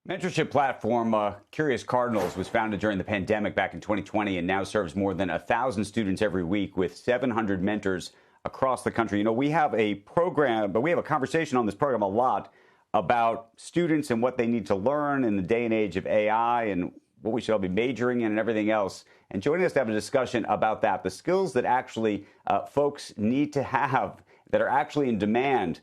Mentorship platform Curious Cardinals was founded during the pandemic back in 2020 and now serves more than 1,000 students every week with 700 mentors across the country. You know, we have a program, but we have a conversation on this program a lot about students and what they need to learn in the day and age of AI and what we should all be majoring in and everything else. And joining us to have a discussion about that, the skills that actually folks need to have that are actually in demand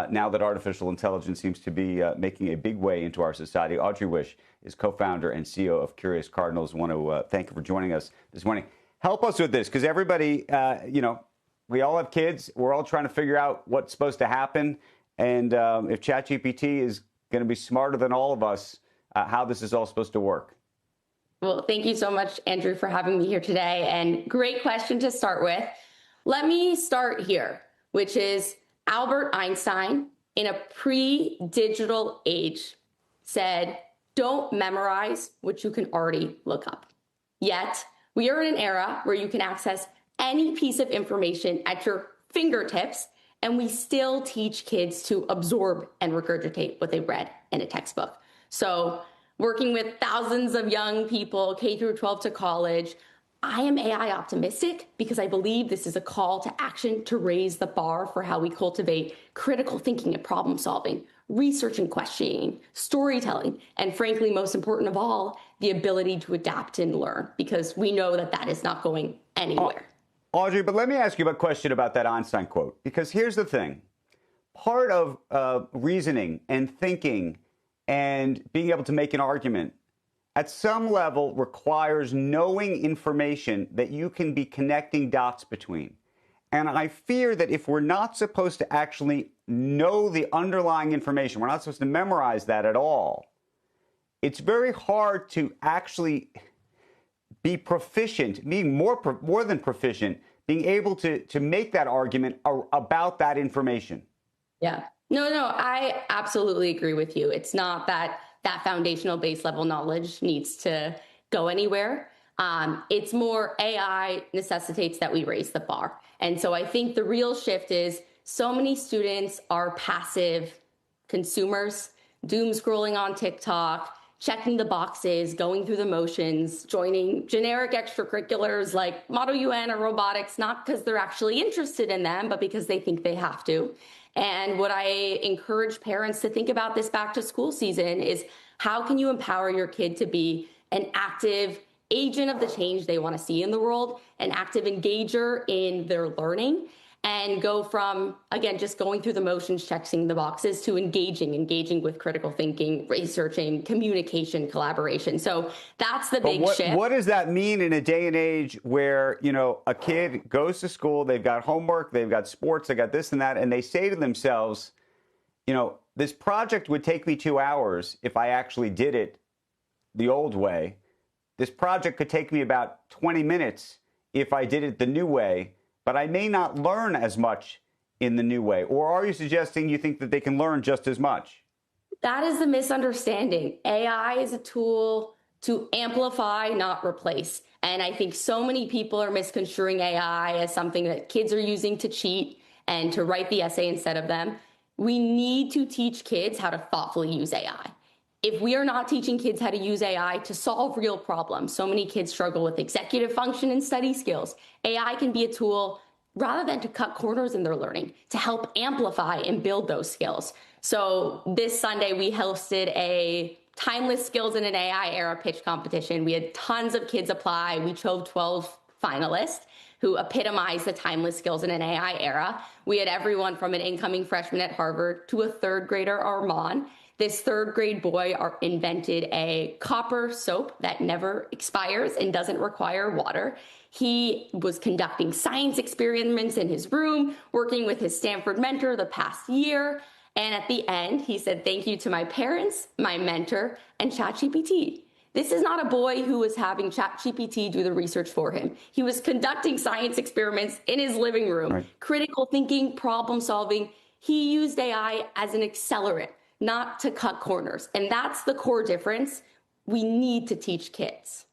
now that artificial intelligence seems to be making a big way into our society. Audrey Wisch is co-founder and CEO of Curious Cardinals. I want to thank you for joining us this morning. Help us with this, because everybody, we all have kids. We're all trying to figure out what's supposed to happen. And if ChatGPT is going to be smarter than all of us, how this is all supposed to work. Well, thank you so much, Andrew, for having me here today. And great question to start with. Let me start here, which is Albert Einstein, in a pre-digital age, said, don't memorize what you can already look up. Yet, we are in an era where you can access any piece of information at your fingertips, and we still teach kids to absorb and regurgitate what they read in a textbook. So, working with thousands of young people, K through 12 to college, I am AI optimistic because I believe this is a call to action to raise the bar for how we cultivate critical thinking and problem solving, research and questioning, storytelling, and frankly, most important of all, the ability to adapt and learn, because we know that that is not going anywhere. Audrey, but let me ask you a question about that Einstein quote, because here's the thing. Part of reasoning and thinking and being able to make an argument at some level requires knowing information that you can be connecting dots between. And I fear that if we're not supposed to actually know the underlying information, we're not supposed to memorize that at all, it's very hard to actually be proficient, being more than proficient, being able to make that argument about that information. Yeah. No, I absolutely agree with you. It's not that foundational base level knowledge needs to go anywhere. It's more AI necessitates that we raise the bar. And so I think the real shift is so many students are passive consumers, doom scrolling on TikTok, checking the boxes, going through the motions, joining generic extracurriculars like Model UN or robotics, not because they're actually interested in them, but because they think they have to. And what I encourage parents to think about this back to school season is how can you empower your kid to be an active agent of the change they want to see in the world, an active engager in their learning, and go from, again, just going through the motions, checking the boxes, to engaging with critical thinking, researching, communication, collaboration. So that's the big shift. What does that mean in a day and age where, a kid goes to school, they've got homework, they've got sports, they got this and that, and they say to themselves, this project would take me 2 hours if I actually did it the old way. This project could take me about 20 minutes if I did it the new way. But I may not learn as much in the new way. Or are you suggesting you think that they can learn just as much? That is the misunderstanding. AI is a tool to amplify, not replace. And I think so many people are misconstruing AI as something that kids are using to cheat and to write the essay instead of them. We need to teach kids how to thoughtfully use AI. If we are not teaching kids how to use AI to solve real problems, so many kids struggle with executive function and study skills. AI can be a tool rather than to cut corners in their learning, to help amplify and build those skills. So this Sunday, we hosted a Timeless Skills in an AI Era pitch competition. We had tons of kids apply. We chose 12 finalists who epitomized the timeless skills in an AI era. We had everyone from an incoming freshman at Harvard to a third grader, Armand. This third grade boy invented a copper soap that never expires and doesn't require water. He was conducting science experiments in his room, working with his Stanford mentor the past year. And at the end, he said, thank you to my parents, my mentor, and ChatGPT. This is not a boy who was having ChatGPT do the research for him. He was conducting science experiments in his living room, right. Critical thinking, problem solving. He used AI as an accelerant, not to cut corners. And that's the core difference we need to teach kids.